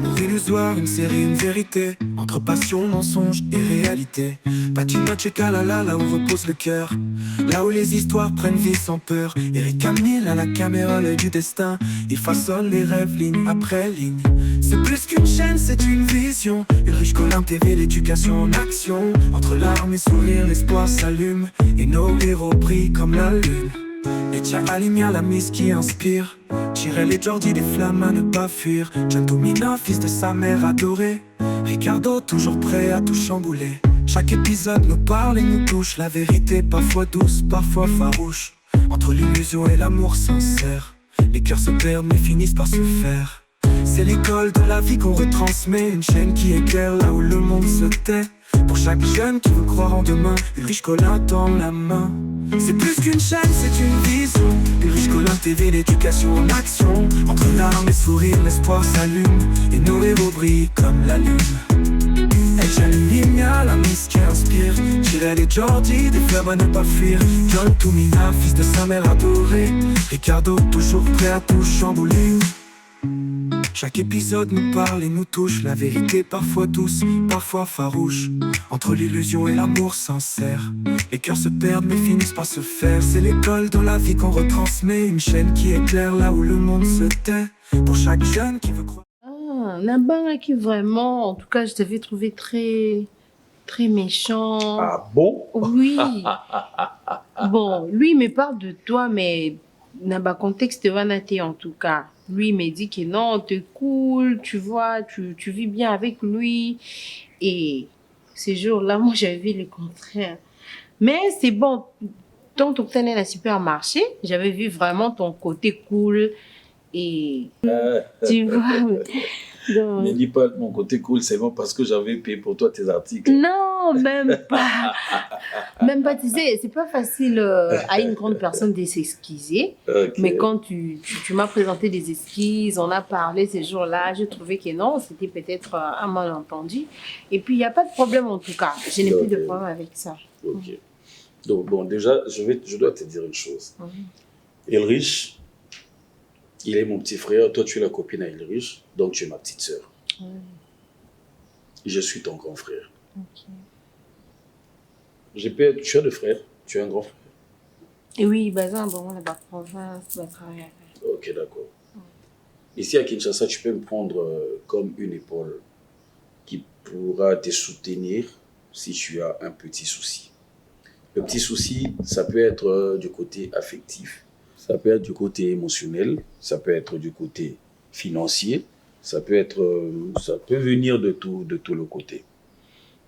Amour illusoire, une série, une vérité, entre passion, mensonge et réalité. Patinoche et Kalala, là où repose le cœur, là où les histoires prennent vie sans peur. Eric Camille à la caméra, l'œil du destin, il façonne les rêves ligne après ligne. C'est plus qu'une chaîne, c'est une vision. Ulrich Collin TV, l'éducation en action. Entre larmes et sourires, l'espoir s'allume, et nos héros brillent comme la lune. Et Tia Alimia, la mise qui inspire. Chirel et Jordi, des flammes à ne pas fuir. Jatomina, fils de sa mère adorée. Ricardo, toujours prêt à tout chambouler. Chaque épisode nous parle et nous touche. La vérité, parfois douce, parfois farouche. Entre l'illusion et l'amour sincère, les cœurs se perdent mais finissent par se faire. C'est l'école de la vie qu'on retransmet. Une chaîne qui éclaire là où le monde se tait. Pour chaque jeune qui veut croire en demain, Ulrich Collin tend la main. C'est plus qu'une chaîne, c'est une vision. Ulrich Collin TV, l'éducation en action. Entre larmes et sourires, l'espoir s'allume, et nos héros brillent comme la lune. Et j'allume la mise qui inspire. Chirel et Jordi, des fleurs à ne pas fuir. John Toumina, fils de sa mère adorée. Ricardo, toujours prêt à tout chambouler. Chaque épisode nous parle et nous touche. La vérité parfois douce, parfois farouche. Entre l'illusion et l'amour sincère, les cœurs se perdent mais finissent par se faire. C'est l'école dans la vie qu'on retransmet. Une chaîne qui éclaire là où le monde se tait. Pour chaque jeune qui veut croire. Ah, Nabanga qui vraiment, en tout cas, je t'avais trouvé très méchant. Ah bon? Oui. Bon, lui il me parle de toi, mais Naba contexte vanaté en tout cas. Lui il me dit que non, t'es cool, tu vois, tu vis bien avec lui. Et ces jours-là, moi j'avais vu le contraire. Mais c'est bon, tant que t'es à supermarché, j'avais vu vraiment ton côté cool. Et tu vois. Donc... Ne dis pas mon côté cool seulement parce que j'avais payé pour toi tes articles. Non, même pas. Même pas, tu sais, c'est pas facile à une grande personne de s'excuser. Okay. Mais quand tu m'as présenté des esquisses, on a parlé ces jours-là, j'ai trouvé que non, c'était peut-être un malentendu. Et puis, il n'y a pas de problème en tout cas. Je n'ai plus de problème avec ça. Ok. Donc, bon, déjà, je dois te dire une chose. Ulrich, il est mon petit frère, toi tu es la copine à Ulrich, donc tu es ma petite sœur. Je suis ton grand frère. Tu as deux frères, tu as un grand frère. Et oui, Bazin, bon, on a pas de province, on va travailler avec. Ok, d'accord. Ici à Kinshasa, tu peux me prendre comme une épaule qui pourra te soutenir si tu as un petit souci. Le petit souci, ça peut être du côté affectif. Ça peut être du côté émotionnel, ça peut être du côté financier, ça peut venir de tout le côté.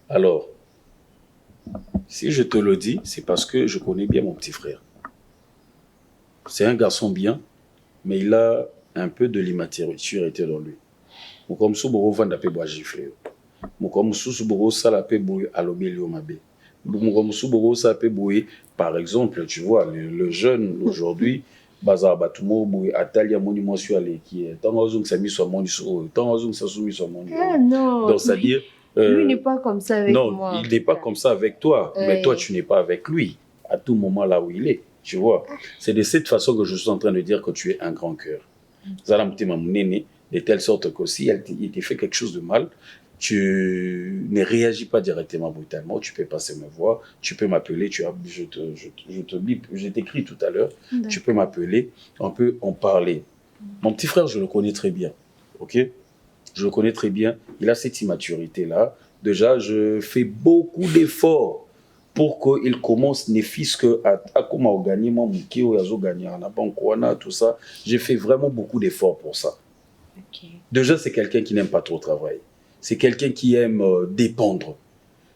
Alors, si je te le dis, c'est parce que je connais bien mon petit frère. C'est un garçon bien, mais il a un peu de l'immaturité dans lui. Comme Souboro vanda pe bois giflé. Comme Souboro sala pe boy alobeli omabe. Par exemple, tu vois, le jeune aujourd'hui, Bazar Batumo, Atalia Monument sur les qui est tant que ça mis sur mon non. Donc, c'est-à-dire. Lui n'est pas comme ça avec moi. Non, il n'est pas comme ça avec toi. Mais toi, tu n'es pas avec lui à tout moment là où il est. Tu vois. C'est de cette façon que je suis en train de dire que tu es un grand cœur. De telle sorte que si il t'a fait quelque chose de mal, tu ne réagis pas directement brutalement, tu peux passer me voir, tu peux m'appeler, je t'écris tout à l'heure, tu peux m'appeler, on peut en parler. Mon petit frère, je le connais très bien, ok? Je le connais très bien, il a cette immaturité-là. Déjà, je fais beaucoup d'efforts pour qu'il commence, ne fût-ce que à comment gagner, moi, tout ça. J'ai fait vraiment beaucoup d'efforts pour ça. Okay. Déjà, c'est quelqu'un qui n'aime pas trop travailler. C'est quelqu'un qui aime dépendre.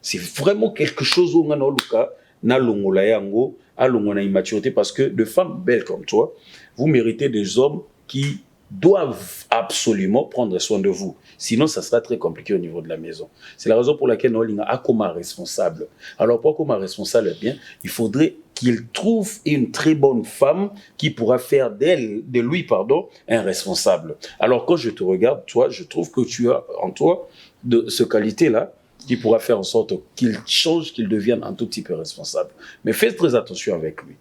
C'est vraiment quelque chose où on a immaturité parce que de femmes belles comme toi, vous méritez des hommes qui doivent absolument prendre soin de vous. Sinon, ça sera très compliqué au niveau de la maison. C'est la raison pour laquelle nous a comme responsable. Alors, pour comme responsable, eh bien, il faudrait qu'il trouve une très bonne femme qui pourra faire de lui, un responsable. Alors, quand je te regarde, toi, je trouve que tu as en toi de cette qualité-là qui pourra faire en sorte qu'il change, qu'il devienne un tout petit peu responsable. Mais fais très attention avec lui.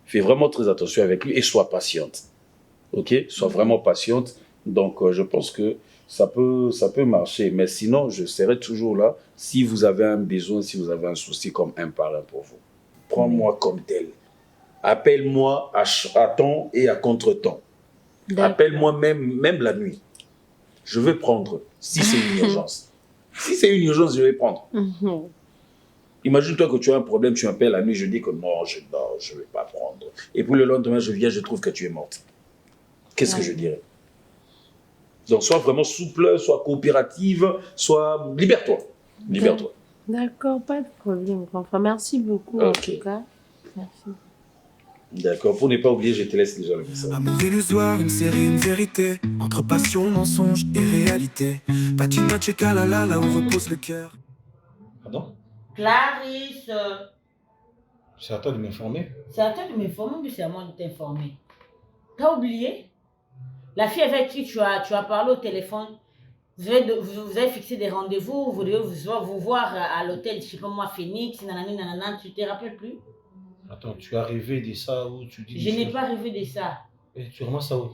Fais vraiment très attention avec lui et sois patiente. Ok? Sois vraiment patiente Donc, je pense que ça peut marcher. Mais sinon, je serai toujours là si vous avez un besoin, si vous avez un souci comme un parrain pour vous. Prends-moi comme tel. Appelle-moi à temps et à contre-temps. Appelle-moi même la nuit. Je vais prendre, si c'est une urgence. Si c'est une urgence, je vais prendre. Imagine-toi que tu as un problème, tu m'appelles la nuit, je dis que non, je ne vais pas prendre. Et puis le lendemain, je viens, je trouve que tu es morte. Qu'est-ce que je dirais? Donc, sois vraiment souple, sois coopérative, sois... Libère-toi. Libère-toi. D'accord, pas de problème. Enfin, merci beaucoup, en tout cas. Merci. D'accord, pour ne pas oublier, je te laisse déjà le message. Amour illusoire, une série, une vérité. Entre passion, mensonge et réalité. Patina Tcheka, là où repose le cœur. Pardon? Clarisse, C'est à toi de m'informer. c'est à toi de m'informer ou c'est à moi de t'informer? T'as oublié? La fille avec qui tu as parlé au téléphone, vous avez fixé des rendez-vous, vous devez vous voir à l'hôtel, je sais pas moi, Phoenix, nanana, tu te rappelles plus? Attends, tu as rêvé de ça ou tu dis... Je n'ai pas rêvé de ça. Et tu remontes ça où?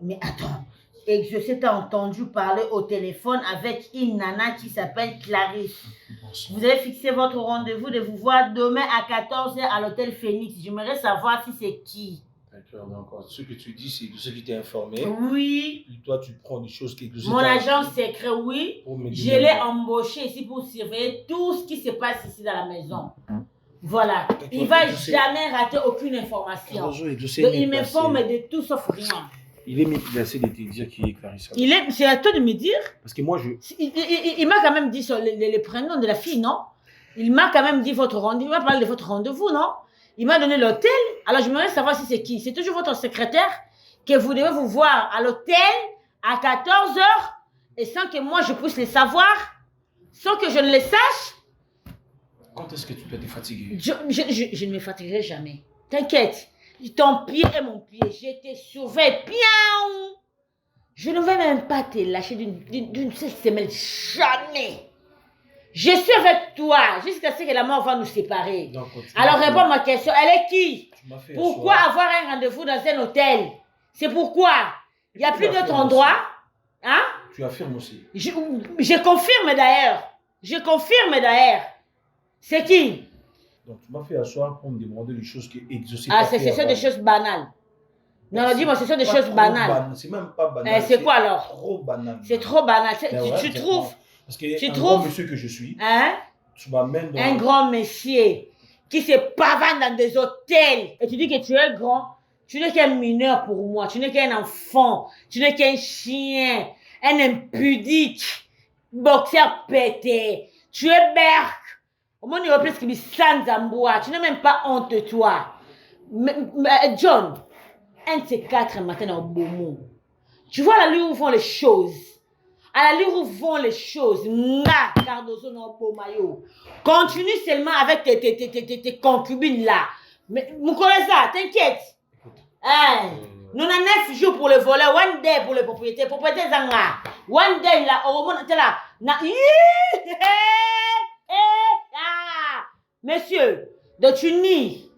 Mais attends, et je sais, t'as entendu parler au téléphone avec une nana qui s'appelle Clarisse. Vous avez fixé votre rendez-vous de vous voir demain à 14h à l'hôtel Phoenix. J'aimerais savoir si c'est qui. D'accord, donc ce que tu dis, c'est de ce qui t'est informé. Oui. Et toi, tu prends des choses qui... Mon agent secret, oui. Je l'ai embauché ici pour surveiller tout ce qui se passe ici dans la maison. Voilà. Il ne va jamais rater aucune information. Donc, il m'informe de tout sauf rien. Il est mieux placé de te dire qui est Clarisse. C'est à toi de me dire. Parce que moi, Il m'a quand même dit le prénom de la fille, non? Il m'a quand même dit votre rendez-vous. Il m'a parlé de votre rendez-vous, non? Il m'a donné l'hôtel. Alors, je voudrais savoir si c'est qui. C'est toujours votre secrétaire que vous devez vous voir à l'hôtel à 14h et sans que moi je puisse le savoir, sans que je ne le sache. Quand est-ce que tu peux te fatiguer? Je ne me fatiguerai jamais. T'inquiète. Ton pied est mon pied. Je te surveille bien. Je ne vais même pas te lâcher d'une seule semaine. Jamais. Je suis avec toi jusqu'à ce que la mort va nous séparer. Donc, alors réponds à ma question. Elle est qui? Pourquoi avoir un rendez-vous dans un hôtel? C'est pourquoi? Il n'y a plus d'autre endroit. Hein? Tu affirmes aussi. Je confirme d'ailleurs. Je confirme d'ailleurs. C'est qui? Donc tu m'as fait asseoir pour me demander des choses qui exaucent. Ah, c'est des choses banales. Non, dis-moi, ce sont des choses banales. C'est même pas banal. C'est quoi alors? Trop banal. C'est trop banal. Tu trouves? Parce que grand monsieur que je suis, hein? Tu m'amènes dans... Un grand monsieur qui se pavane dans des hôtels. Et tu dis que tu es grand. Tu n'es qu'un mineur pour moi. Tu n'es qu'un enfant. Tu n'es qu'un chien. Un impudique. Boxeur pété. Tu es berk. Au moins, il y a plus qui me sans ambois. Tu n'as même pas honte de toi. John, un de ces 4 matins dans le beau mot. Tu vois la lieu où vont les choses. À la lieu où vont les choses. Nga, Cardozo, non, beau maillot. Continue seulement avec tes concubines là. Mais, Moukoleza, t'inquiète. Hein? Nous avons 9 jours pour le voler, 1 day pour les propriétaires. Propriétaires Zanga. 1 day là, au moment où tu es là. Monsieur, de Tunis,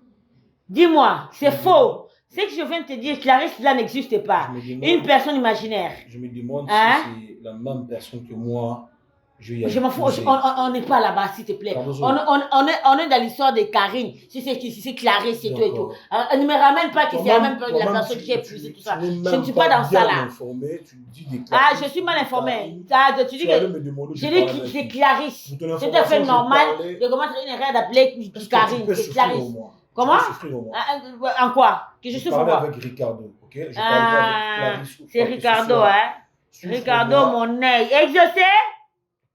dis-moi, c'est faux. Ce que je viens de te dire, Clarisse, là n'existe pas. Une personne imaginaire. Je me demande si c'est la même personne que moi. Je m'en fous, on n'est pas là-bas, s'il te plaît. On est dans l'histoire de Karine. Si c'est Clarisse et tout et tout. Ne me ramène pas que c'est la même personne qui est plus et tout ça. Je ne suis pas dans ça là. Je suis mal informé. Tu dis que je dis que c'est Clarisse. C'est tout à fait normal de commencer une erreur d'appeler Karine. C'est Clarisse. Comment? En quoi? Que je souffre quoi? Avec Ricardo, ok? C'est Ricardo, hein? Ricardo, mon œil. Exaucé?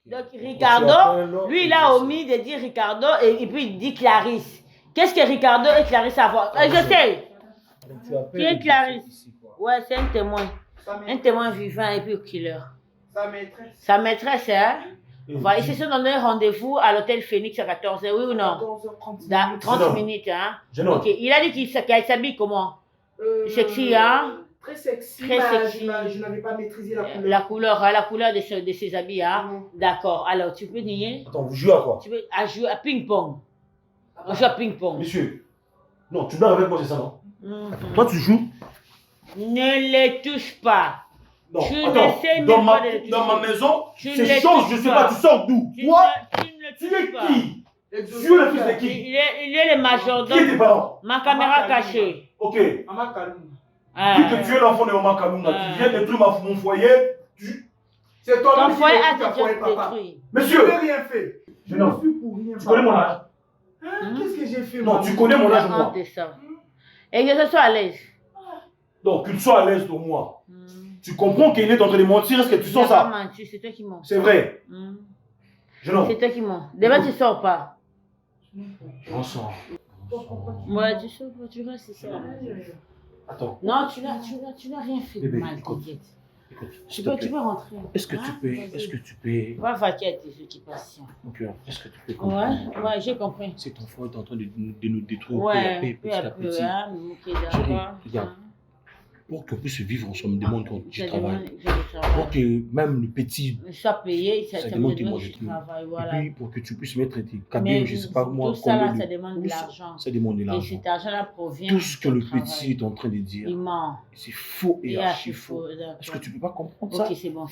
Donc Ricardo, lui il a omis de dire Ricardo et puis il dit Clarisse. Qu'est-ce que Ricardo et Clarisse a à voir? Exaucé? Qui est Clarisse? Ouais, c'est un témoin. Un témoin vivant et puis killer. Sa maîtresse. Sa maîtresse, hein? Voilà, ils se sont donné rendez-vous à l'hôtel Phoenix à 14h, oui ou non? 14h30. 30 minutes, hein? Ok, il a dit qu'elle s'habille comment? Sexy, hein? Très sexy. Très sexy. Je n'avais pas maîtrisé la couleur. La couleur de ses habits, hein? D'accord, alors tu peux nier? Attends, vous jouez à quoi? Tu veux jouer à ping-pong. On joue à ping-pong. Monsieur, non, tu blagues avec moi, c'est ça, non? Toi, tu joues? Ne les touche pas. Non, Tu attends, n'essaies même dans pas de le ma toucher. maison, Tu ne c'est le chose, touches je sais pas, tu sors d'où? Toi, Tu ne le tu touches es pas. qui? Tu es le fils de qui? Il est le Qui est tes majordome. parents? Ma caméra cachée. Ok. Maman Kalou. Vu que tu es l'enfant de Maman Kalunga, tu viens détruire mon foyer, c'est toi-même Ton qui foyer détruis a ta foyer, déjà papa. détruit. Monsieur, Je n'ai rien fait. Je Non. ne suis pour rien. tu connais mon âge? Qu'est-ce que j'ai fait? Non, maman? tu connais mon âge ou moi? Honte de ça. Et que ce soit à l'aise. Donc, que tu sois à l'aise de moi. Tu comprends qu'il est en train de mentir, est-ce que tu sens ça? Menti, c'est toi qui mens. C'est vrai. Je non. C'est toi qui mens. Demain, tu sors pas. J'en sors. Ouais, tu sors pas, tu restes ici. Attends. Non, tu n'as rien fait de Bébé, mal, écoute. t'inquiète. Écoute, Tu s'il te peux plaît. rentrer. Est-ce que tu Hein? peux, Vas-y. est-ce que tu peux, Va vaquer à tes occupations. mon cœur, est-ce que tu peux comprendre? Ouais, j'ai compris. Cet enfant est en train de nous détruire Ouais, petit à peu, petit. hein, ok, Chérie, d'accord. regarde. Pour qu'on puisse vivre ensemble, demande qu'on Je du travail. demande du travail. Pour que même le petit, Soit payé, ça ça me demande qu'il demande mange du tout. travail, Et voilà. puis pour que tu puisses mettre tes Mais cabines, je ne sais pas moi, tout ça là, combien ça demande de tout l'argent. ça demande de Et l'argent. cet argent-là provient Tout ce que du le travail. petit est en train de dire, Il ment. c'est faux et Et archi faux. d'accord. Est-ce que tu ne peux pas comprendre ça? Ok, c'est bon.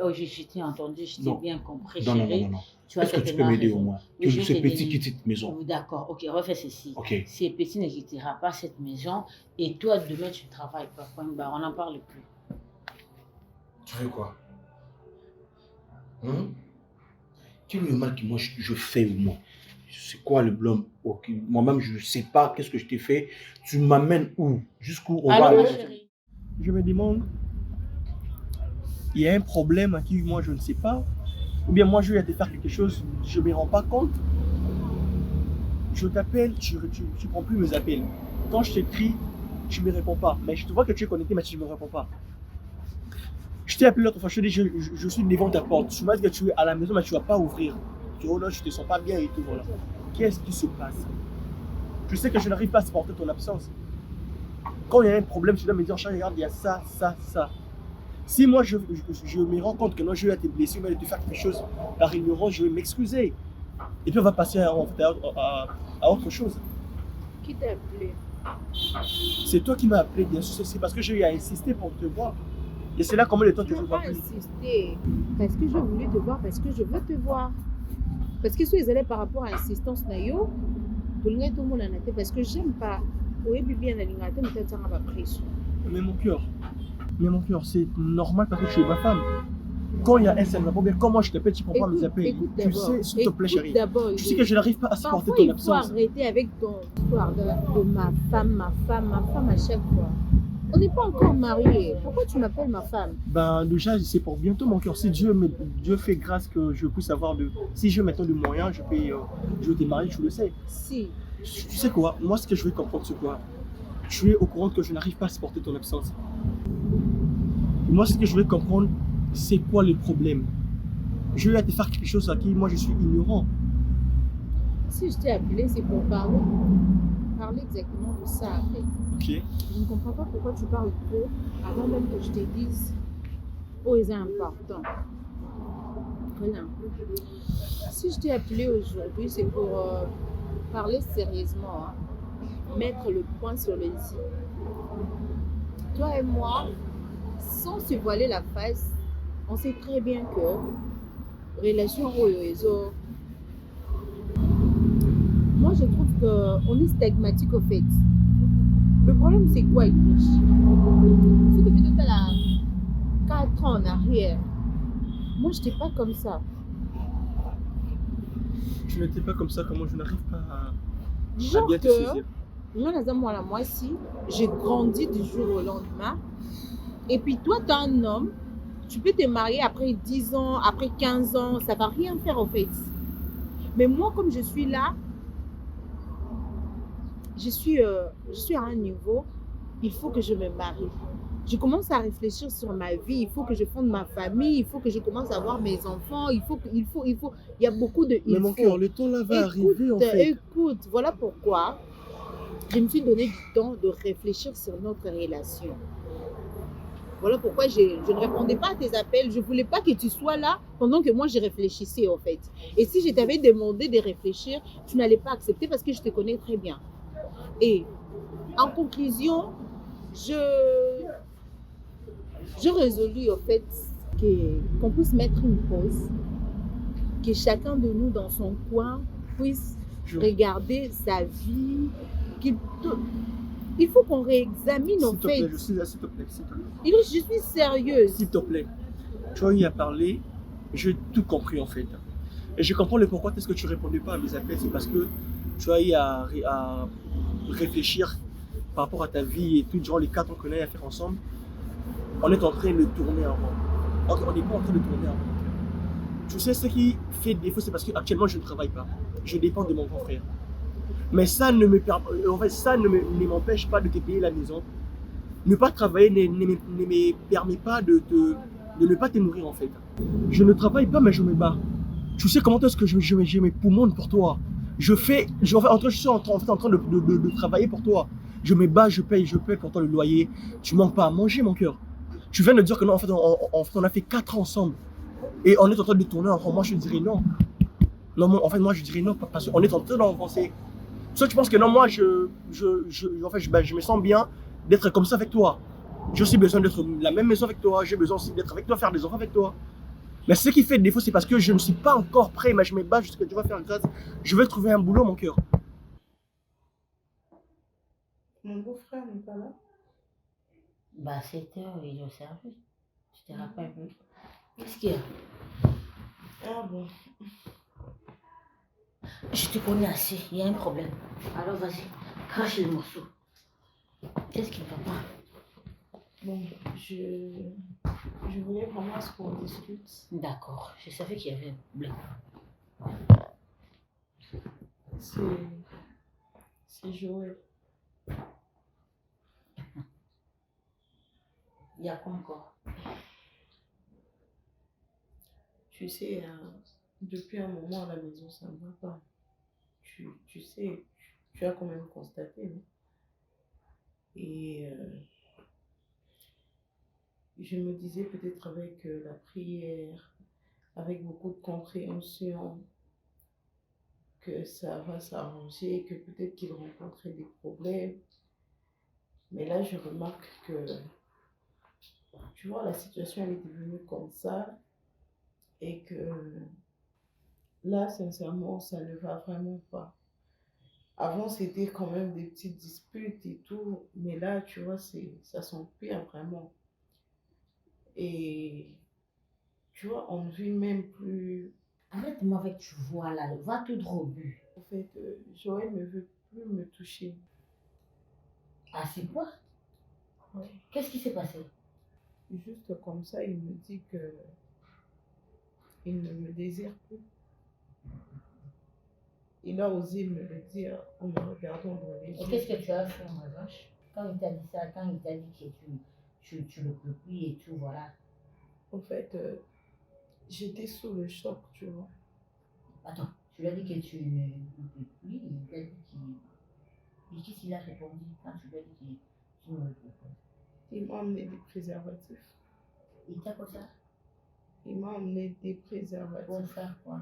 Oh, je t'ai entendu, je t'ai Non. bien compris, Non, non, chérie. non, non. Tu as Est-ce que tu peux totalement m'aider au raison. moins? Oui, Que je ce vais petit t'aider. quitte cette maison. Oh, d'accord, ok, refais ceci. Ok. Si petit ne quittera pas cette maison, et toi, demain, tu ne travailles pas, point barre, on n'en parle plus. Tu veux quoi? Quel est le mal que moi je fais au moins? C'est quoi le blâme? Ok, moi-même, je ne sais pas qu'est-ce que je t'ai fait. Tu m'amènes où? Jusqu'où on va Allô, aller? chérie. Je me demande, il y a un problème à qui moi je ne sais pas, ou bien moi je vais te faire quelque chose, je ne me rends pas compte. Je t'appelle, tu ne prends plus mes appels. Quand je t'écris, tu ne me réponds pas. Mais je te vois que tu es connecté, mais tu ne me réponds pas. Je t'ai appelé l'autre fois, je te dis, je suis devant ta porte. Tu m'as dit que tu es à la maison, mais tu ne vas pas ouvrir. Tu dis, oh non, je ne te sens pas bien et tout, voilà. Qu'est-ce qui se passe? Je sais que je n'arrive pas à supporter ton absence. Quand il y a un problème, tu dois me dire, regarde, il y a ça, ça, ça. Si moi je me rends compte que non, je vais te blesser, mais de te faire quelque chose par ignorance, je vais m'excuser. Et puis on va passer à autre chose. Qui t'a appelé? C'est toi qui m'as appelé, bien sûr, c'est parce que j'ai eu à insister pour te voir. Et c'est là combien de temps que je Je ne n'ai vois pas plus. insisté. Parce que j'ai voulu te voir, parce que je veux te voir. Parce que si ils allaient par rapport à l'insistance, parce que j'aime pas. Oui, bien la pression. Mais mon cœur, c'est normal parce que tu es ma femme. Quand il y a un seul problème, comment je t'appelle, tu prends pas mes appels. Écoute Tu sais, s'il te plaît, chérie. Tu sais que je n'arrive pas à supporter parfois, ton il faut absence. arrêter avec ton histoire de ma femme à chaque fois. On n'est pas encore mariés. Pourquoi tu m'appelles ma femme? Ben déjà, c'est pour bientôt mon cœur. Si Dieu fait grâce que je puisse avoir de... Si je mets de moyens, je vais te marier, tu le sais. Si. Tu sais quoi? Moi, ce que je veux comprendre, c'est quoi? Tu es au courant que je n'arrive pas à supporter ton absence. Moi, ce que je veux comprendre, c'est quoi le problème? Je vais te faire quelque chose à qui moi je suis ignorant. Si je t'ai appelé, c'est pour parler exactement de ça en fait. Ok. Je ne comprends pas pourquoi tu parles peu avant même que je te dise oh, c'est important. Voilà. Si je t'ai appelé aujourd'hui, c'est pour parler sérieusement, hein. Mettre le point sur les i. Toi et moi, sans se voiler la face, on sait très bien que relation Oyoezo, moi je trouve qu'on est stigmatique au fait. Le problème c'est quoi, Idriss? C'est que depuis là 4 ans en arrière, moi je n'étais pas comme ça. Tu n'étais pas comme ça, comment je n'arrive pas à Genre bien te que saisir. moi si j'ai grandi du jour au lendemain. Et puis toi, tu es un homme, tu peux te marier après 10 ans, après 15 ans, ça ne va rien faire en fait. Mais moi, comme je suis là, je suis à un niveau, il faut que je me marie. Je commence à réfléchir sur ma vie, il faut que je fonde ma famille, il faut que je commence à voir mes enfants, il y a beaucoup de... Mais mon cœur, le temps là va arriver en fait. Écoute, voilà pourquoi je me suis donné du temps de réfléchir sur notre relation. Voilà pourquoi je ne répondais pas à tes appels. Je ne voulais pas que tu sois là pendant que moi je réfléchissais en fait. Et si je t'avais demandé de réfléchir, tu n'allais pas accepter parce que je te connais très bien. Et en conclusion, J'ai résolu, au fait, qu'on puisse mettre une pause, que chacun de nous, dans son coin, puisse regarder sa vie, il faut qu'on réexamine, en fait. S'il te plaît, s'il te plaît. Je suis sérieuse. S'il te plaît. Tu vois, il a parlé, j'ai tout compris en fait. Et je comprends le pourquoi est-ce que tu ne répondais pas à mes appels. C'est parce que tu vois, il y a à réfléchir par rapport à ta vie et tout, durant les 4 ans qu'on a à faire ensemble. On est en train de tourner en rond. On n'est pas en train de tourner en rond. Tu sais, ce qui fait défaut, c'est parce qu'actuellement, je ne travaille pas. Je dépends de mon grand frère. Mais ça ne m'empêche pas de te payer la maison. Ne pas travailler ne me permet pas de ne pas te nourrir en fait. Je ne travaille pas, mais je me bats. Tu sais comment est-ce que je me poumonne pour toi. Je suis en train de travailler pour toi. Je me bats, je paye pour toi le loyer. Tu manques pas à manger, mon cœur. Tu viens de dire que non, en fait, on a fait 4 ans ensemble. Et on est en train de tourner en rond. Moi, je dirais non. Non, moi, je dirais non, parce qu'on est en train d'avancer. Soit tu penses que non, moi, je me sens bien d'être comme ça avec toi. J'ai aussi besoin d'être la même maison avec toi. J'ai besoin aussi d'être avec toi, faire des enfants avec toi. Mais ce qui fait défaut, c'est parce que je ne suis pas encore prêt. Mais je me bats jusqu'à ce que tu vas faire grâce. Je vais trouver un boulot, mon cœur. Mon beau-frère n'est pas là. Bah, 7 heures, il est au service. Je te rappelle. Qu'est-ce qu'il y a? Ah bon. Je te connais assez, il y a un problème. Alors vas-y, crache le morceau. Qu'est-ce qui ne va pas? Bon, je voulais vraiment ce qu'on discute. D'accord, je savais qu'il y avait un problème. C'est Joël. Il y a quoi encore? Tu sais, depuis un moment à la maison, ça ne va pas. Tu sais, tu as quand même constaté, non? Et je me disais peut-être avec la prière, avec beaucoup de compréhension, que ça va s'arranger, que peut-être qu'il rencontrait des problèmes. Mais là, je remarque que, tu vois, la situation elle est devenue comme ça et que là, sincèrement, ça ne va vraiment pas. Avant, c'était quand même des petites disputes et tout, mais là, tu vois, ça s'empire vraiment. Et tu vois, on ne vit même plus. Arrête-moi avec tu vois là, va tout droit au but. En fait, Joël ne veut plus me toucher. Ah, c'est quoi? Ouais. Qu'est-ce qui s'est passé? Juste comme ça, il me dit que il ne me désire plus. Il a osé me le dire en me regardant dans les yeux. Et qu'est-ce que tu as fait, ma vache? Quand il t'a dit ça, quand il t'a dit que tu le peux plus et tout, voilà. En fait, j'étais sous le choc, tu vois. Attends, tu lui as dit que tu ne le peux plus, il t'a dit qu'il... Mais qu'est-ce qu'il a répondu quand tu lui as dit que tu ne le peux plus? Il m'a emmené des préservatifs. Il t'a quoi ça? Il m'a emmené des préservatifs. Pour faire quoi?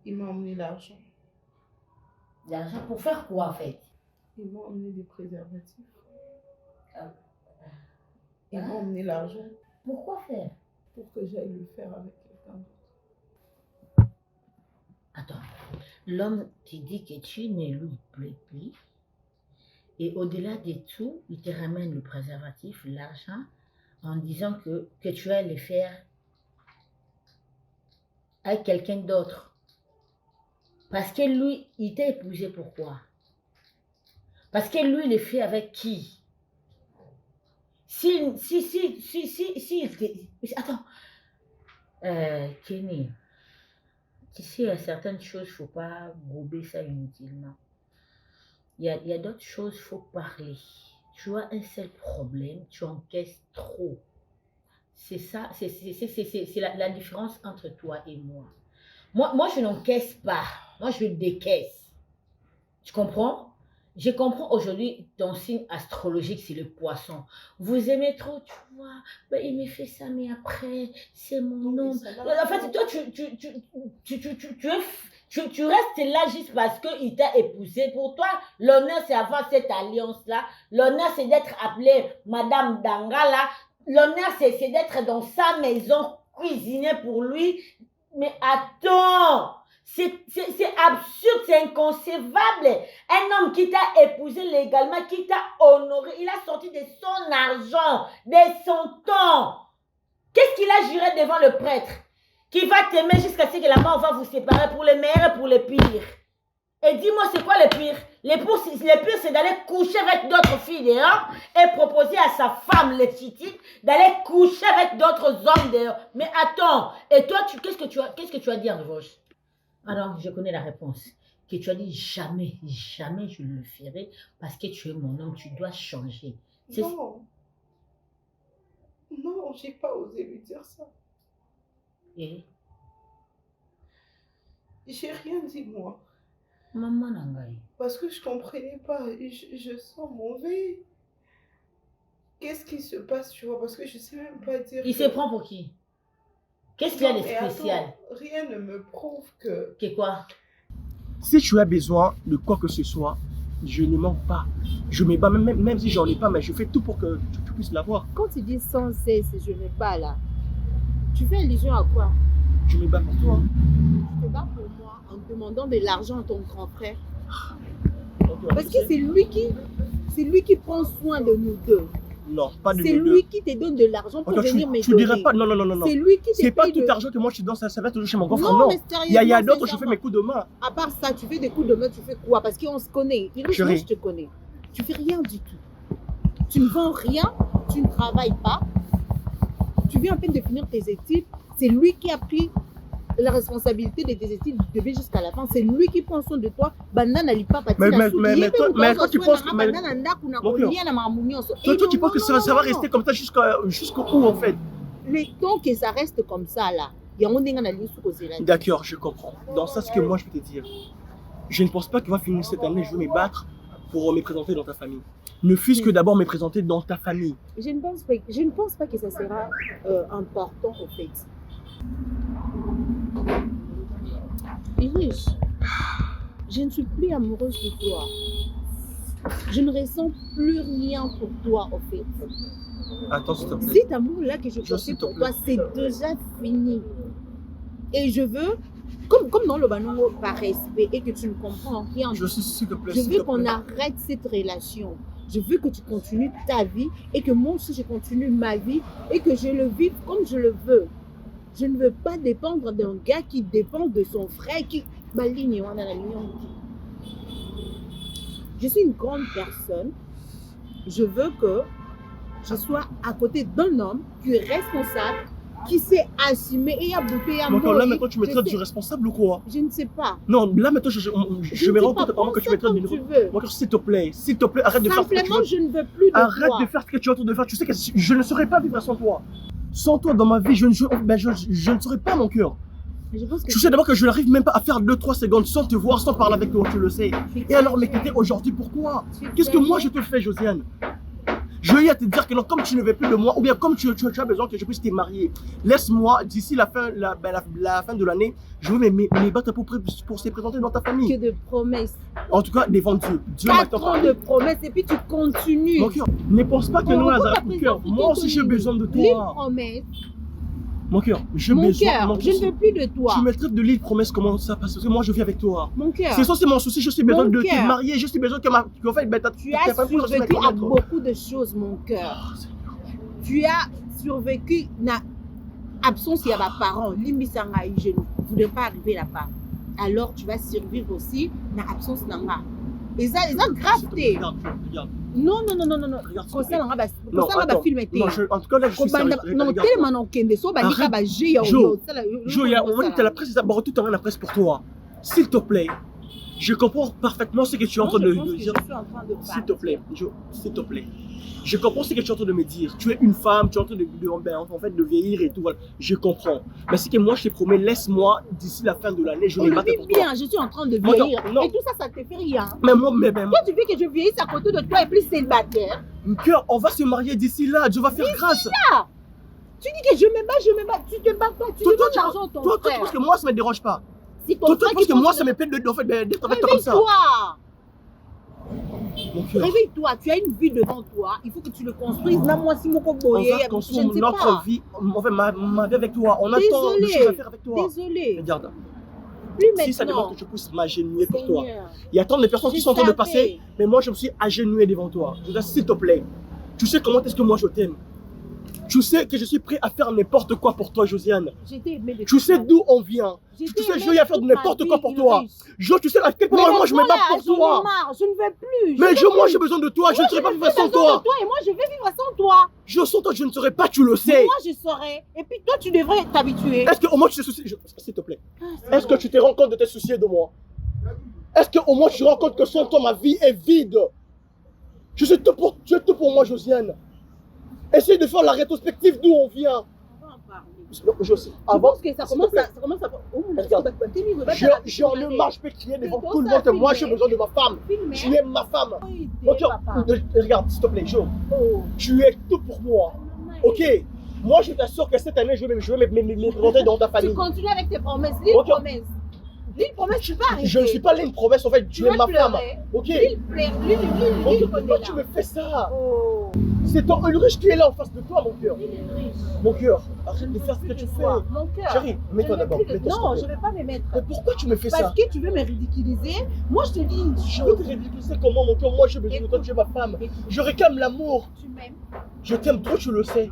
Il m'a emmené l'argent. L'argent pour faire quoi en fait? Il m'a emmené des préservatifs. Ah. Il m'a emmené l'argent. Pourquoi faire? Pour que j'aille le faire avec quelqu'un d'autre. Attends, l'homme te dit que tu ne lui plais plus. Et au-delà de tout, il te ramène le préservatif, l'argent, en disant que tu vas le faire avec quelqu'un d'autre. Parce que lui, il t'a épousé pourquoi? Parce que lui, il le fait avec qui? Attends. Kenny, tu sais, il y a certaines choses, il ne faut pas gober ça inutilement. Il y a d'autres choses, il faut parler. Tu as un seul problème, tu encaisses trop. C'est ça, c'est la différence entre toi et moi. Moi, je n'encaisse pas. Moi, je décaisse. Tu comprends? Je comprends aujourd'hui ton signe astrologique, c'est le poisson. Vous aimez trop, tu vois. Ben, il me fait ça, mais après, c'est mon homme. En fait, toi, tu restes là juste parce qu'il t'a épousé. Pour toi, l'honneur, c'est avoir cette alliance-là. L'honneur, c'est d'être appelée Madame Dangala. L'honneur, c'est d'être dans sa maison, cuisiner pour lui. Mais attends, c'est absurde, c'est inconcevable. Un homme qui t'a épousé légalement, qui t'a honoré, il a sorti de son argent, de son temps. Qu'est-ce qu'il a juré devant le prêtre? Qui va t'aimer jusqu'à ce que la mort va vous séparer pour les meilleurs et pour les pires. Et dis-moi, c'est quoi le pire? Le pire, c'est d'aller coucher avec d'autres filles dehors et proposer à sa femme légitime d'aller coucher avec d'autres hommes dehors. Mais attends, et toi, qu'est-ce que tu as dit en revanche? Alors, je connais la réponse. Que tu as dit jamais, jamais je le ferai parce que tu es mon homme, tu dois changer. Non. Non, j'ai pas osé lui dire ça. Et? J'ai rien dit, moi. Maman Nangaï. Parce que je comprenais pas. Je sens mauvais. Qu'est-ce qui se passe, tu vois? Parce que je sais même pas dire. Il se prend pour qui? Qu'est-ce qu'il y a de spécial? Attends, rien ne me prouve que... Que quoi? Si tu as besoin de quoi que ce soit, je ne manque pas. Je me bats, même si j'en ai pas, mais je fais tout pour que tu puisses l'avoir. Quand tu dis sans cesse, je ne pas là, tu fais allusion à quoi? Je me bats pour toi. Tu te bats pour moi en demandant de l'argent à ton grand frère. Parce que c'est lui qui prend soin de nous deux. Non, pas de nous C'est deux. lui qui te donne de l'argent pour venir me Tu dirais pas, non. C'est lui qui te C'est pas paye tout de... l'argent que moi je te donne, ça va toujours chez mon grand frère, Non, non. mais Il y a sérieusement, d'autres, je fais mes coups de main. À part ça, tu fais des coups de main, tu fais quoi? Parce qu'on se connaît. Chérie. Je te connais. Tu fais rien du tout. Tu ne vends rien, tu ne travailles pas. Tu viens à peine de finir tes études. C'est lui qui a pris la responsabilité de tes études de vie jusqu'à la fin. C'est lui qui prend soin de toi. Banana li papa. Mais toi, tu penses que... Toi, tu penses que ça va rester comme ça jusqu'au où, en fait? Le temps que ça reste comme ça, là, il y a un dingue à D'accord, je comprends. Dans ça, ce que moi, je peux te dire, je ne pense pas qu'il va finir cette année, je vais me battre pour me présenter dans ta famille. Ne fût-ce que d'abord me présenter dans ta famille. Je ne pense pas que ça sera important, en fait. Iris, je ne suis plus amoureuse de toi. Je ne ressens plus rien pour toi, en fait. Attends, s'il te plaît. Cet amour-là que je portais pour toi, c'est déjà fini. Et je veux, comme dans le banango, par respect, et que tu ne comprends rien, S'il te plaît, je veux qu'on arrête cette relation. Je veux que tu continues ta vie et que moi aussi je continue ma vie et que je le vive comme je le veux. Je ne veux pas dépendre d'un gars qui dépend de son frère qui... Je suis une grande personne. Je veux que je sois à côté d'un homme qui est responsable, qui sait assumer et aboutir à moi. Là, maintenant, tu me traites du responsable ou quoi? Je ne sais pas. Non, là, maintenant, je me rends compte apparemment que tu me traites du responsable. Moi, s'il te plaît, arrête de faire ce que tu veux. Simplement, je ne veux plus de toi. Arrête de faire ce que tu es en train de faire. Tu sais que je ne saurais pas vivre sans toi. Sans toi, dans ma vie, je ne saurais pas mon cœur. Tu sais d'abord que je n'arrive même pas à faire 2-3 secondes sans te voir, sans parler avec toi, tu le sais. Et alors, mais quitter aujourd'hui, pourquoi? Qu'est-ce que moi je te fais, Josiane? Je vais te dire que non, comme tu ne veux plus de moi, ou bien comme tu as besoin que je puisse te marier, laisse-moi, d'ici la fin de l'année, je vais me battre pour se présenter dans ta famille. Que de promesses. En tout cas, devant Dieu. Dieu m'a tant parlé. 4 ans de promesses et puis tu continues. Mon cœur, ne pense pas que nous, mon cœur, moi aussi j'ai besoin de toi. L'île promesse. Mon cœur, je ne veux plus de toi. Tu me traites de l'île promesse, comment ça passe? Parce que moi je vis avec toi. Mon cœur. C'est ça, c'est mon souci, je suis besoin de te marier, je suis besoin que en fait, tu as survécu à beaucoup de choses, mon cœur. Tu as survécu à l'absence de mes parents. Limisanga, je ne voudrais pas arriver là-bas. Alors tu vas survivre aussi à l'absence de moi. Et ça, gravité. Non. Comme ça, on va filmer. En tout cas, là, je suis sérieux. Non, tellement non, Kende, so ba nika ba j'ai Jo, on va dire la presse, d'abord tout en la presse pour toi. S'il te plaît, je comprends parfaitement ce que tu es en train de dire. S'il te plaît, Jo, s'il te plaît. Je comprends ce que tu es en train de me dire. Tu es une femme, tu es en train de vieillir et tout. Voilà. Je comprends. Mais ce que moi je te promets, laisse-moi d'ici la fin de l'année, je vais me battre pour toi. Bien, je suis en train de vieillir. Et tout ça, ça te fait rien. Mais moi, toi, tu veux que je vieillisse à côté de toi et plus célibataire? Cœur, on va se marier d'ici là. Dieu va faire grâce. Là. Tu dis que je me bats. Tu te bats pas. Tu demandes l'argent à ton frère. Toi, tu penses que moi, ça me dérange pas. Si ton toi, tu penses que moi, ça me plaît d'être avec toi comme ça. Toi. Mon cœur. Réveille-toi, tu as une vie devant toi. Il faut que tu le construises. Même moi, si mon On va construire notre vie, enfin ma vie avec toi. On attend le chemin à faire avec toi. Désolé. Regarde. Plus Si ça demande maintenant. que je puisse m'agenouiller pour toi. Seigneur. Il y a tant de personnes qui Je sont en train de savais. passer, mais moi je me suis agenouillé devant toi. Je te dis, s'il te plaît, tu sais comment est-ce que moi je t'aime. Tu sais que je suis prêt à faire n'importe quoi pour toi, Josiane. J'étais aimée de Tu sais d'où on vient. Tu J'étais sais, aimée je vais faire toute n'importe ma quoi vie, pour toi. Ulrich. Jo, tu sais à quel point Mais moi je me maintenant, bats là, pour j'en ai toi. marre, je ne veux plus. Mais je veux moi plus. j'ai besoin de toi, je ne serai pas vivre sans besoin toi. de toi et moi je vais vivre sans toi. Je sens toi, je ne serai pas, tu le sais. Moi je saurais. Et puis toi tu devrais t'habituer. Est-ce qu'au moins tu te soucies, s'il te plaît, est-ce que tu te rends compte de tes soucis de moi? Est-ce qu'au moins tu te rends compte que sans toi ma vie est vide? Tu es tout pour moi, Josiane. Essaye de faire la rétrospective d'où on vient. Je sais. Tu Avant, penses que ça s'il commence te plaît. à... Oh, Regarde. J'en ai marre, je peux crier devant tout le monde que moi j'ai besoin de ma femme. Tu es ma femme. Ok, regarde, s'il te plaît, Jo. Tu es tout pour moi. Ok, moi je t'assure que cette année je vais me présenter dans ta famille. Tu continues avec tes promesses. L'île Ok. promesse. L'île promesse, tu vas arrêter. Je ne suis pas là une promesse, en fait, tu es vas ma femme. pleurer. Ok. L'île pleure. L'île Ok, pourquoi tu me fais ça? C'est ton Ulrich qui est là en face de toi, mon cœur. Mon cœur, arrête de faire ce que tu fais. Mon cœur. Chérie, mets-toi d'abord. Non, je ne vais pas me mettre. Mais pourquoi tu me fais Parce ça? que tu veux me ridiculiser. Moi, je te dis une Je veux chose. te ridiculiser comment, mon cœur? Moi, j'ai besoin de toi, tu es ma femme. Je réclame l'amour. Tu m'aimes. Je t'aime trop, tu le sais.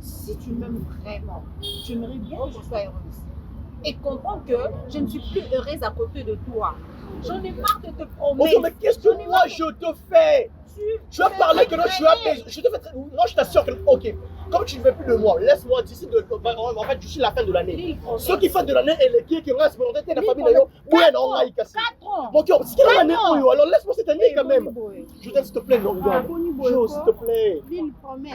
Si tu m'aimes vraiment, tu aimerais bien que je sois heureuse. Et comprends que je ne suis plus heureuse à côté de toi. J'en ai marre de te promettre. Ok, mais qu'est-ce que moi je te fais? Tu as parlé que là, tu as besoin. Je te fais. Non, je t'assure que. Ok, comme tu ne veux plus de moi, laisse-moi d'ici. En fait, d'ici la fin de l'année. Ce qui fait de l'année, elle est qui reste pour la famille d'ailleurs. Oui, non, on a cassé. 4 ans. Mon cœur, c'est quelle année? ans. Alors laisse-moi cette année quand même. Boy. Je t'aime, s'il te plaît, non, regarde. Boni boy, Jo, quoi. s'il te plaît. L'île promesse.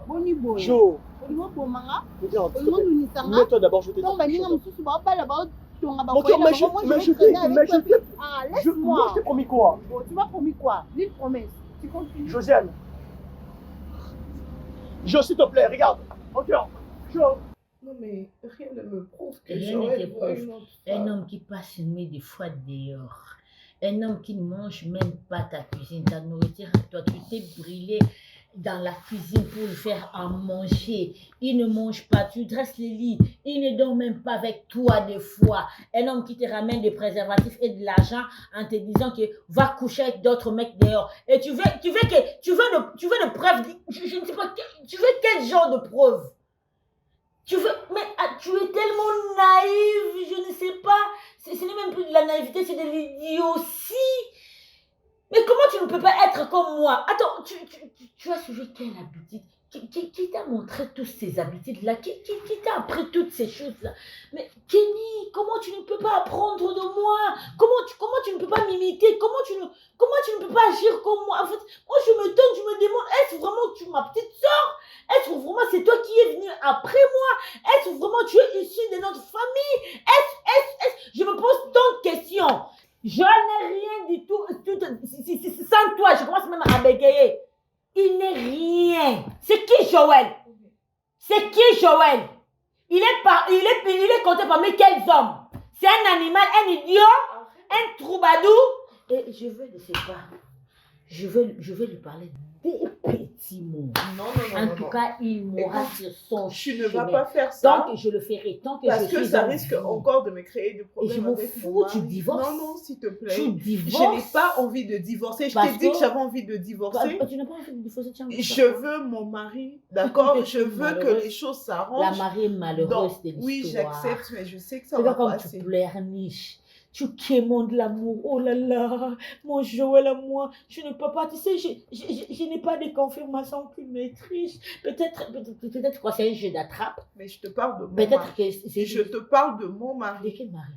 Boni boy. Jo, Olimo bomanga. regarde, s'il te Olimo plaît. nunisanga. Mets-toi d'abord, je te dis. Donc, baninga mususu bapala ba tonga ba. Mon cœur, mais je t'ai. Ah, Moi, laisse-moi. je t'ai promis quoi? Bon, tu m'as promis quoi? L'île promesse. Tu continues. Josiane. Jo, s'il te plaît, regarde. Mon cœur. Jo. Non, mais rien ne me prouve que Rien j'aurais ne te prouve. une autre Un femme. homme qui passe une nuit des fois dehors. Un homme qui ne mange même pas ta cuisine, ta nourriture. Toi, tu t'es brûlé dans la cuisine pour lui faire à manger. Il ne mange pas, tu dresses les lits. Il ne dort même pas avec toi des fois. Un homme qui te ramène des préservatifs et de l'argent en te disant que va coucher avec d'autres mecs dehors. Et tu veux de preuves. Je ne sais pas, tu veux quel genre de preuves? Tu veux, mais tu es tellement naïve, je ne sais pas. Ce n'est même plus de la naïveté, c'est de l'idiotie. Mais comment tu ne peux pas être comme moi? Attends, tu as suivi quelle habitude? Qui t'a montré toutes ces habitudes-là? Qui t'a appris toutes ces choses-là? Mais Kenny, comment tu ne peux pas apprendre de moi? Comment tu ne peux pas m'imiter? Comment tu ne peux pas agir comme moi? En fait, moi je me donne, je me demande, est-ce vraiment tu es ma petite soeur? Est-ce que vraiment c'est toi qui es venu après moi? Est-ce que vraiment tu es issu de notre famille? Je me pose tant de questions. Je n'ai rien du tout. Sans toi, je commence même à bégayer. Il n'est rien. C'est qui Joël? C'est qui Joël? Il est compté parmi quels hommes? C'est un animal, un idiot, un troubadour. Et je veux de ses pas. Je veux lui parler des petits mots. Non, En tout cas, il mourra sur son Tu ne chemin. vas pas faire ça. Tant que je le ferai, tant que Parce je que suis ça en risque vie. encore de me créer des problèmes. Et je m'en avec fous, mon mari. tu divorces. Non, non, s'il te plaît. Tu Je divorces. n'ai pas envie de divorcer. Je Parce t'ai dit que que- j'avais envie de divorcer. Tu n'as pas envie de divorcer, tu as envie de Je faire quoi? veux mon mari, d'accord? Je veux que Malheureuse. les choses La s'arrangent. mariée malheureuse Donc, de l'histoire. oui, j'accepte, mais je sais que ça C'est va pas comme passer. tu pleurniches. Tu quémandes l'amour. Oh là là, mon Joël à moi. Je ne peux pas. Tu sais, je n'ai pas de confirmation qu'il maîtrise. Peut-être quoi, c'est un jeu d'attrape. Mais je te parle de mon Peut-être mari. que c'est. Je te parle de mon De mari. quel mari?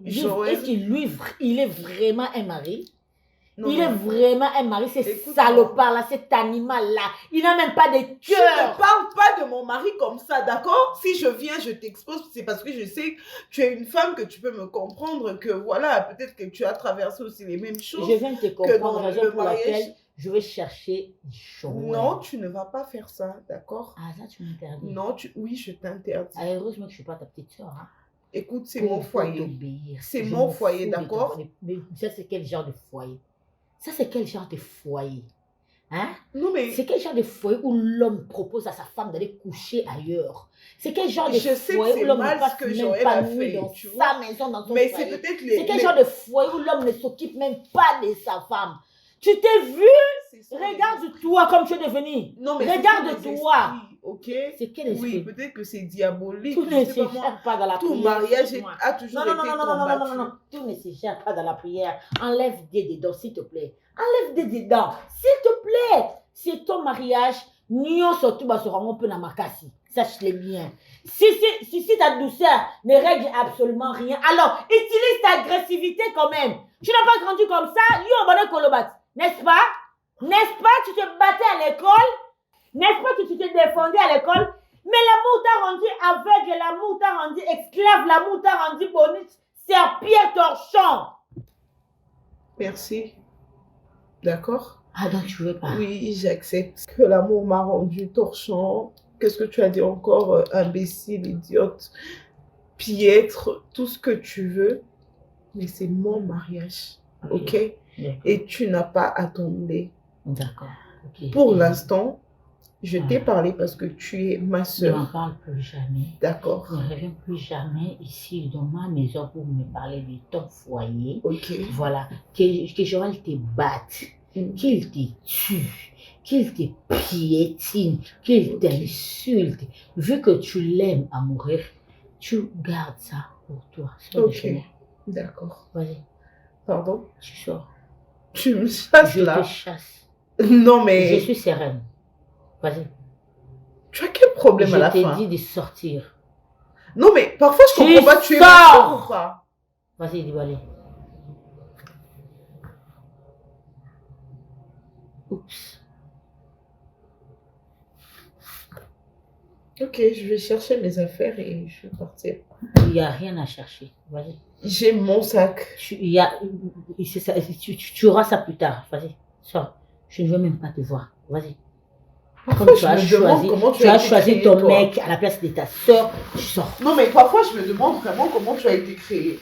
Joël. Est-ce qu'il il est vraiment un mari? Non, Il non. est vraiment un mari, c'est Écoute-moi. salopard-là, cet animal-là. Il n'a même pas de Je ne cœur. parle pas de mon mari comme ça, d'accord? Si je viens, je t'expose, c'est parce que je sais que tu es une femme, que tu peux me comprendre, que voilà, peut-être que tu as traversé aussi les mêmes choses. Je viens de te dans comprendre, raison le pour mariage- laquelle je vais chercher Joël. Non, tu ne vas pas faire ça, d'accord? Ah, ça, tu m'interdis. Non, oui, je t'interdis. Ah, heureusement que je ne suis pas ta petite soeur. Hein. Écoute, c'est Pour mon foyer. t'obéir. C'est Je mon m'en foyer, fous de d'accord? ton- Mais ça, c'est quel genre de foyer? Ça, c'est quel genre de foyer? Hein? Non, mais C'est quel genre de foyer où l'homme propose à sa femme d'aller coucher ailleurs? C'est quel genre de je sais que foyer où c'est l'homme ne mal passe ce que même Joël pas a nuit fait, dans tu sa vois. maison, dans son Mais foyer? c'est peut-être C'est quel genre de foyer où l'homme ne s'occupe même pas de sa femme? Tu t'es vu? Regarde-toi comme tu es devenu. Non, mais regarde-toi. Ok. C'est quel esprit? Oui, peut-être que c'est diabolique. Tout je ne sais se pas moi. gère pas dans la Tout prière. mariage Moi. a toujours Non, été non. Tout ne se gère pas dans la prière. Enlève des dedans, s'il te plaît. Enlève des dedans, s'il te plaît. C'est ton mariage. Nyon surtout on peut namakasi. Sache-le bien. Si ta douceur ne règle absolument rien, alors utilise ta agressivité quand même. Tu n'as pas grandi comme ça. N'est-ce pas? N'est-ce pas? Tu te battais à l'école? N'est-ce pas que tu te défendais à l'école? Mais l'amour t'a rendu aveugle, l'amour t'a rendu esclave, l'amour t'a rendu bonus, serpillère torchon. Merci. D'accord? Ah, donc tu veux pas? Oui, j'accepte que l'amour m'a rendu torchon. Qu'est-ce que tu as dit encore? Imbécile, idiote, piètre, tout ce que tu veux. Mais c'est mon mariage. Ok? Et tu n'as pas à tomber. D'accord. Okay. Pour l'instant, je t'ai parlé parce que tu es ma soeur. Ne m'en parle plus jamais. D'accord. Ne reviens plus jamais ici dans ma maison pour me parler de ton foyer. Ok. Voilà. Que Joël te batte, qu'il te tue, qu'il te piétine, qu'il t'insulte. Vu que tu l'aimes à mourir, tu gardes ça pour toi. Ok. D'accord. Vas-y. Pardon? Tu sors. Tu me chasses là? Je te chasse. Non mais... Je suis sereine. Vas-y. Tu as quel problème à la fin? Je t'ai dit de sortir. Non mais parfois je comprends pas, tu es sors ou pas? Vas-y, Dibale. Oups. Ok, je vais chercher mes affaires et je vais partir. Il n'y a rien à chercher. Vas-y. J'ai mon sac. Tu auras ça plus tard. Vas-y, sors. Je ne veux même pas te voir. Vas-y. Parfois, je me demande comment tu as choisi ton mec à la place de ta soeur, tu sors. Non, mais parfois, je me demande vraiment comment tu as été créé.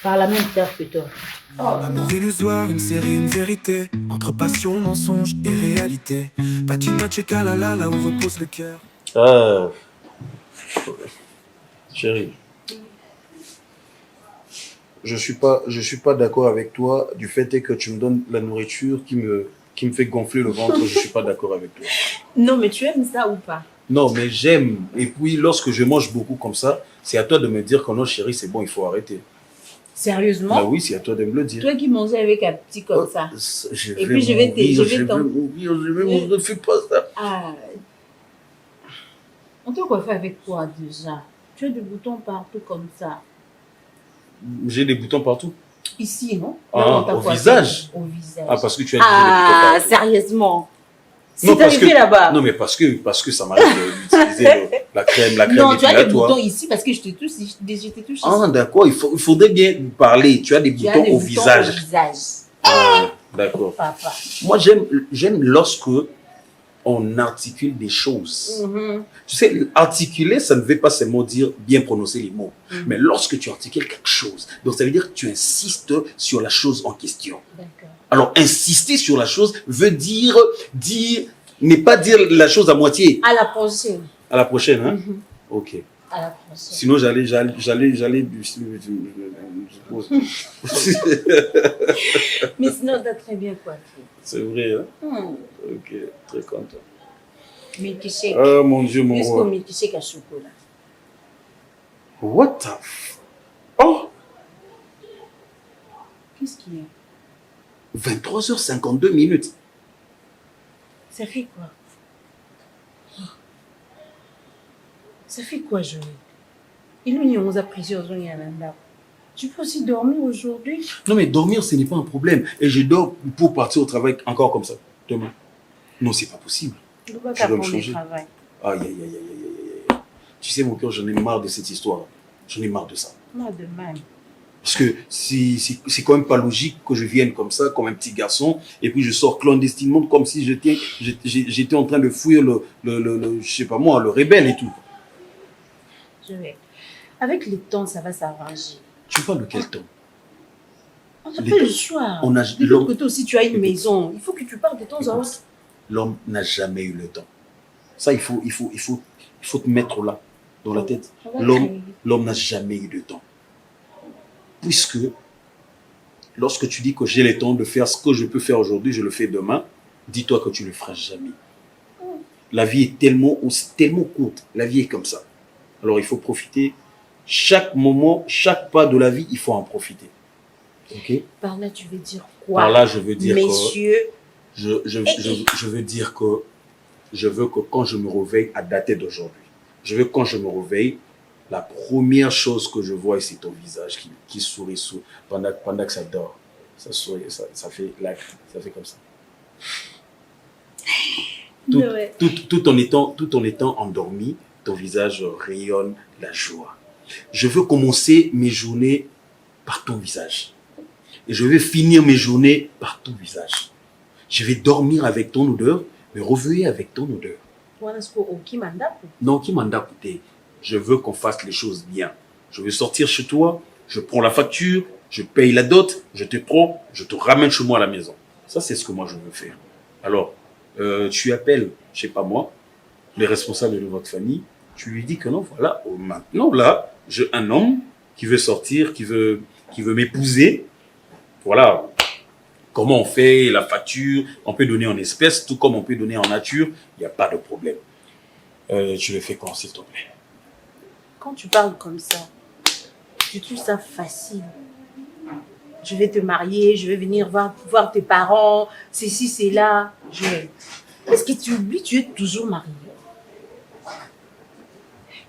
Par la même terre que toi. Amour illusoire, une série, une vérité. Entre passion, mensonge et réalité. Patina Cheka la là où repose le cœur. Chérie, je suis pas d'accord avec toi du fait que tu me donnes la nourriture qui me fait gonfler le ventre. Je suis pas d'accord avec toi. Non, mais tu aimes ça ou pas? Non, mais j'aime. Et puis, lorsque je mange beaucoup comme ça, c'est à toi de me dire que non, chérie, c'est bon, il faut arrêter. Sérieusement? Bah oui, c'est à toi de me le dire. Toi qui mangeais avec un petit comme ça. Et puis, je vais mourir, ne fais pas ça. Ah. On t'a coiffé avec quoi déjà? Tu as des boutons partout comme ça. J'ai des boutons partout. Ici, non? Au visage? Au visage. Ah, parce que tu as des boutons partout. Sérieusement? Non, C'est arrivé là-bas. Non, mais parce que ça m'arrive d'utiliser la crème non, tu as des boutons ici parce que je te touche ici. Ah, d'accord, il faudrait bien parler. Tu as des boutons au visage. Ah, d'accord. Papa. Moi, j'aime lorsque on articule des choses. Tu sais, articuler, ça ne veut pas seulement dire bien prononcer les mots. Mais lorsque tu articules quelque chose, donc ça veut dire que tu insistes sur la chose en question. D'accord. Alors, insister sur la chose veut dire, ne pas dire la chose à moitié. À la prochaine. À la prochaine, hein? Ok. À la prochaine. Sinon, j'allais. Mais sinon, t'as très bien coiffé. C'est vrai, hein? Ok, très content. Milkshake. Oh mon Dieu, mon Jusqu'au roi. milkshake à chocolat. What the f... Oh! Qu'est-ce qu'il y a? 23h52 minutes. Ça fait quoi? Ça fait quoi, Joël? Il nous y a plusieurs jours, il y a un. Tu peux aussi dormir aujourd'hui? Non, mais dormir, ce n'est pas un problème. Et je dors pour partir au travail encore comme ça, demain. Non, c'est pas possible. Je dois Je dois me t'apprendre le changer. travail. Aïe, aïe, aïe, aïe, aïe, aïe. Tu sais, mon cœur, j'en ai marre de cette histoire. J'en ai marre de ça. Moi, de même. Parce que c'est quand même pas logique que je vienne comme ça, comme un petit garçon, et puis je sors clandestinement comme si j'étais en train de fuir je sais pas moi, le rebelle et tout. Joël, avec le temps, ça va s'arranger. Tu parles de quel temps? On n'a pas le choix. De l'autre côté aussi, tu as une maison. Il faut que tu parles de temps en temps. L'homme n'a jamais eu le temps. Ça, il faut te mettre là, dans la tête. L'homme n'a jamais eu de temps. Puisque, lorsque tu dis que j'ai le temps de faire ce que je peux faire aujourd'hui, je le fais demain, dis-toi que tu ne le feras jamais. La vie est tellement courte. La vie est comme ça. Alors, il faut profiter. Chaque moment, chaque pas de la vie, il faut en profiter. Ok? Par là, tu veux dire quoi? Par là, je veux dire messieurs, je veux dire que je veux que quand je me réveille, à dater d'aujourd'hui, je veux que quand je me réveille, la première chose que je vois, c'est ton visage qui sourit pendant que ça dort. Ça sourit, ça fait comme ça. Tout en étant endormi, ton visage rayonne la joie. Je veux commencer mes journées par ton visage. Et je vais finir mes journées par ton visage. Je vais dormir avec ton odeur, me réveiller avec ton odeur. Non, qui m'a écouté. Je veux qu'on fasse les choses bien. Je veux sortir chez toi, je prends la facture, je paye la dot, je te prends, je te ramène chez moi à la maison. Ça, c'est ce que moi, je veux faire. Alors, tu appelles, je sais pas moi, les responsables de votre famille, tu lui dis que non, voilà, maintenant, là, j'ai un homme qui veut sortir, qui veut m'épouser. Voilà. Comment on fait la facture, on peut donner en espèces, tout comme on peut donner en nature, il n'y a pas de problème. Tu le fais quand, s'il te plaît? Quand tu parles comme ça, tu trouves ça facile. Je vais te marier, je vais venir voir tes parents, ceci, c'est là. Est-ce que tu oublies que tu es toujours marié?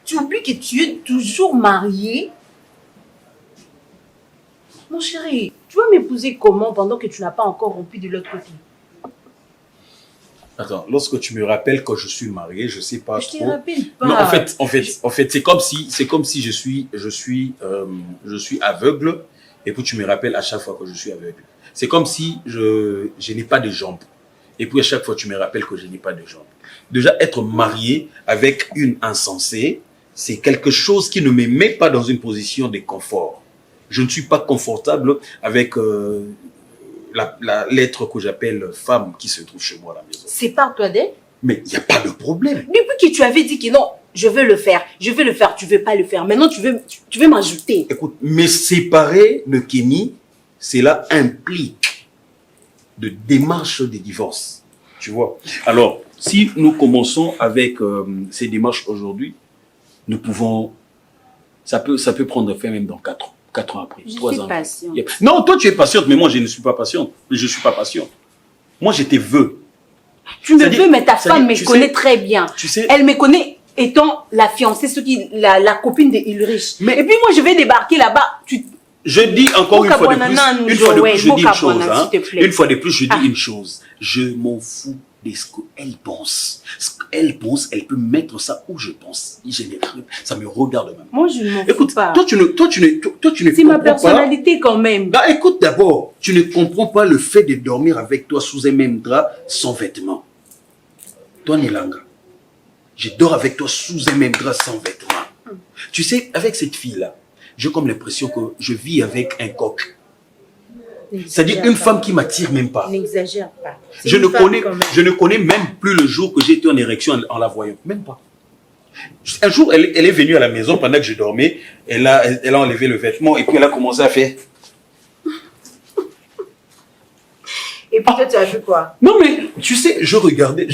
Tu oublies que tu es toujours marié? Mon chéri, tu vas m'épouser comment pendant que tu n'as pas encore rompu de l'autre côté? Attends, lorsque tu me rappelles que je suis marié, je sais pas trop. Je te rappelle pas. Non, en fait, c'est comme si je suis aveugle et puis tu me rappelles à chaque fois que je suis aveugle. C'est comme si je n'ai pas de jambes et puis à chaque fois tu me rappelles que je n'ai pas de jambes. Déjà, être marié avec une insensée, c'est quelque chose qui ne me met pas dans une position de confort. Je ne suis pas confortable avec l'être que j'appelle femme qui se trouve chez moi à la maison. Sépare-toi d'elle. Mais il n'y a pas de problème. Depuis que tu avais dit que non, je veux le faire, tu ne veux pas le faire. Maintenant, tu veux m'ajouter. Écoute, me séparer de Kenny, cela implique de démarches de divorce. Tu vois? Alors, si nous commençons avec ces démarches aujourd'hui, nous pouvons... Ça peut prendre fin même dans 4 ans. 4 ans après, 3 ans. Je suis patiente. Non, toi tu es patiente, mais moi je ne suis pas patiente. Je ne suis pas patient. Moi je te veux. Tu me veux, mais ta femme me connaît très bien. Tu sais, elle me connaît étant la fiancée, la copine de Ulrich. Et puis moi je vais débarquer là-bas. Je dis encore une fois de plus, je dis une chose. Une fois de plus, je dis une chose. Je m'en fous de ce qu'elle pense. Ce qu'elle pense, elle peut mettre ça où je pense. Ça me regarde même. Moi, je ne m'en fous pas. Toi, tu ne c'est ma personnalité quand même. Bah, écoute d'abord, tu ne comprends pas le fait de dormir avec toi sous un même drap sans vêtements. Toi, Nilanga, je dors avec toi sous un même drap sans vêtements. Tu sais, avec cette fille-là, j'ai comme l'impression que je vis avec un coq. C'est-à-dire une femme qui m'attire même pas. N'exagère pas. Je ne connais même plus le jour que j'ai été en érection en la voyant. Même pas. Un jour, elle est venue à la maison pendant que je dormais. Elle a enlevé le vêtement et puis elle a commencé à faire. Et puis toi, tu as vu quoi? Non mais, tu sais, je regardais.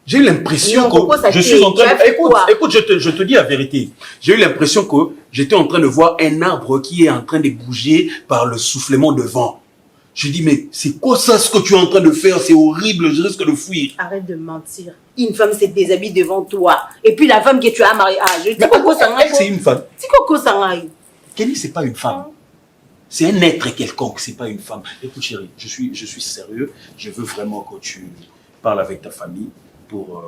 J'ai eu l'impression que je suis en train de... Écoute, je te dis la vérité. J'ai eu l'impression que j'étais en train de voir un arbre qui est en train de bouger par le soufflement de vent. Je dis, mais c'est quoi ça, ce que tu es en train de faire? C'est horrible, je risque de fuir. Arrête de mentir. Une femme se déshabille devant toi. Et puis la femme que tu as mariée... Ah, je dis quoi ça? C'est une femme. C'est quoi ça? Kenny, c'est pas une femme. C'est un être quelconque, c'est pas une femme. Écoute chérie, je suis sérieux. Je veux vraiment que tu parles avec ta famille pour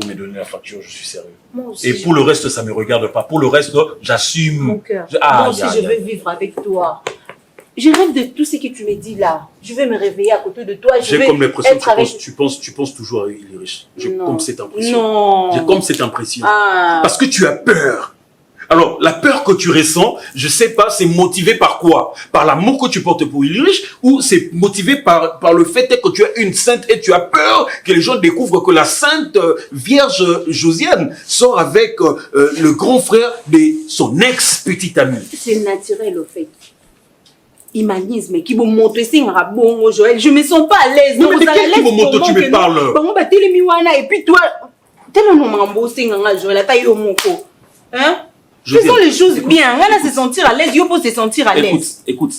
me donner la facture. Je suis sérieux. Moi aussi, et pour le reste, ça me regarde pas. Pour le reste, j'assume. Mon cœur. Moi aussi, je veux vivre avec toi. Je rêve de tout ce que tu me dis là. Je vais me réveiller à côté de toi. J'ai comme l'impression que tu penses toujours à Ulrich. J'ai comme cette impression. Non. J'ai comme cette impression. Parce que tu as peur. Alors, la peur que tu ressens, je sais pas, c'est motivé par quoi? Par l'amour que tu portes pour Ulrich, ou c'est motivé par le fait que tu es une sainte et tu as peur que les gens découvrent que la sainte Vierge Josiane sort avec le grand frère de son ex-petite amie? C'est naturel, au fait. Humanisme qui vous montre c'est un bon Joël. Je me sens pas à l'aise. Oui, mais de quel qui vous montre tu me parles? Bon, bah, t'es le miwana et puis toi, t'es le nom mambo c'est un Joël. T'as eu au moko. Hein? Faisons les choses bien. On va se sentir à l'aise. Yo peut se sentir à l'aise. Écoute,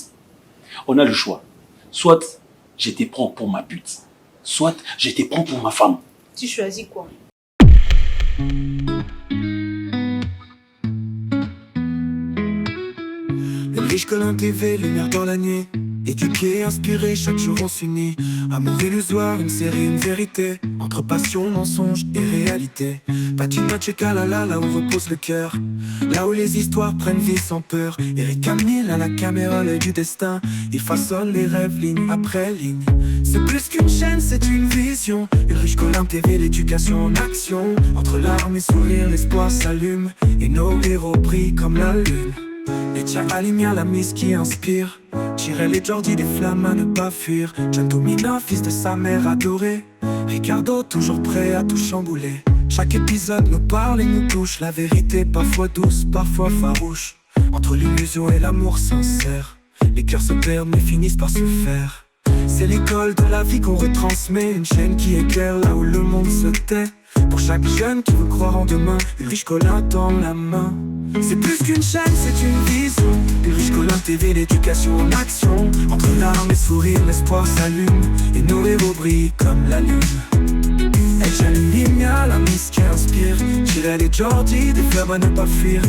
on a le choix. Soit je te prends pour ma pute, soit je te prends pour ma femme. Tu choisis quoi? Ulrich Collin TV, lumière dans la nuit. Éduqué, inspiré, chaque jour on s'unit. Amour illusoire, une série, une vérité. Entre passion, mensonge et réalité. Patina Tchekalala, là où repose le cœur. Là où les histoires prennent vie sans peur. Eric Camille à la caméra, l'œil du destin. Il façonne les rêves ligne après ligne. C'est plus qu'une chaîne, c'est une vision. Ulrich Collin TV, l'éducation en action. Entre larmes et sourires, l'espoir s'allume. Et nos héros brillent comme la lune. Et Tia Alimia, la mise qui inspire. Tirer les Jordi des flammes à ne pas fuir. Gentleman, fils de sa mère adorée. Ricardo, toujours prêt à tout chambouler. Chaque épisode nous parle et nous touche. La vérité, parfois douce, parfois farouche. Entre l'illusion et l'amour sincère, les cœurs se perdent mais finissent par se faire. C'est l'école de la vie qu'on retransmet. Une chaîne qui éclaire là où le monde se tait. Pour chaque jeune qui veut croire en demain, Ulrich Collin tend la main. C'est plus qu'une chaîne, c'est une vision. Ulrich Collin TV, l'éducation en action. Entre larmes et sourires, l'espoir s'allume. Et nos héros brillent comme la lune. Et j'allume la mise qui inspire. Tirer les Jordi, des fleurs à ne pas fuir.